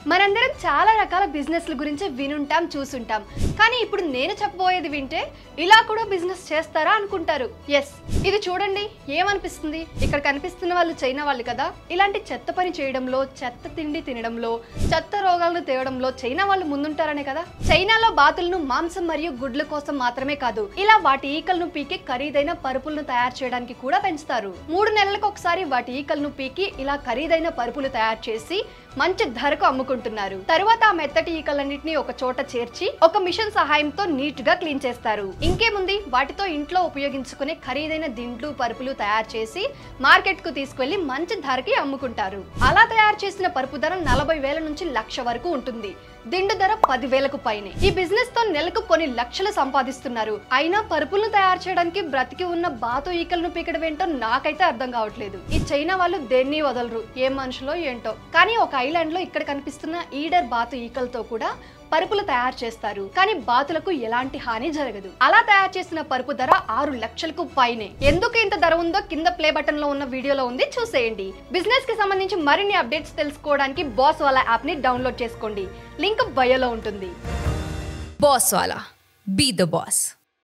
మనందరం చాలా రకాల బిజినెస్ల గురించి వినుంటాం చూసుంటాం కానీ ఇప్పుడు నేను చెప్పబోయేది వింటే ఇలా కూడా బిజినెస్ చేస్తారా అనుకుంటారు. ఎస్, ఇది చూడండి ఏమనిపిస్తుంది, ఇక్కడ కనిపిస్తున్న వాళ్ళు చైనా వాళ్ళు కదా. ఇలాంటి చెత్త పని చేయడంలో, చెత్త తిండి తినడంలో, చెత్త రోగాలను తేవడంలో చైనా వాళ్ళు ముందుంటారనే కదా. చైనాలో బాతులను మాంసం మరియు గుడ్ల కోసం మాత్రమే కాదు, ఇలా వాటి ఈకలను పీకి ఖరీదైన పరుపులను తయారు చేయడానికి కూడా పెంచుతారు. 3 నెలలకు ఒకసారి వాటి ఈకలను పీకి ఇలా ఖరీదైన పరుపులు తయారు చేసి మంచి ధరకు అమ్ముకుంటున్నారు. తరువాత ఆ మెత్తటి ఈకలన్నింటినీ ఒక చోట చేర్చి ఒక మిషన్ సహాయంతో నీట్ గా క్లీన్ చేస్తారు. ఇంకేముంది, వాటితో ఇంట్లో ఉపయోగించుకునే ఖరీదైన దిండ్లు పరుపులు తయారు చేసి మార్కెట్ కు తీసుకెళ్లి మంచి ధరకి అమ్ముకుంటారు. అలా తయారు చేసిన పరుపు ధర 40,000 నుంచి 1,00,000 వరకు ఉంటుంది. దిండు ధర 10,000కు పైనే. ఈ బిజినెస్ తో నెలకు కొన్ని లక్షలు సంపాదిస్తున్నారు. అయినా పరుపులను తయారు చేయడానికి బ్రతికి ఉన్న బాతు ఈకలను పీకడం ఏంటో నాకైతే అర్థం కావట్లేదు. ఈ చైనా వాళ్ళు దేన్ని వదలరు, ఏం మనుషులో ఏంటో. కానీ ఒక ఐలాండ్ లో ఇక్కడ కనిపిస్తున్న ఈడర్ బాతు ఈకలతో కూడా పరుపులు తయారు చేస్తారు. కానీ బాతులకు ఎలాంటి హాని జరగదు. అలా తయారు చేసిన పరుపు ధర 6 లక్షలకు పైనే. ఎందుకు ఇంత ధర ఉందో కింద ప్లే బటన్ లో ఉన్న వీడియోలో ఉంది, చూసేయండి. బిజినెస్ కి సంబంధించి మరిన్ని అప్డేట్స్ తెలుసుకోవడానికి బాస్ వాలా యాప్ ని డౌన్లోడ్ చేసుకోండి. లింక్ బయోలో ఉంటుంది. Boss wala, be the boss.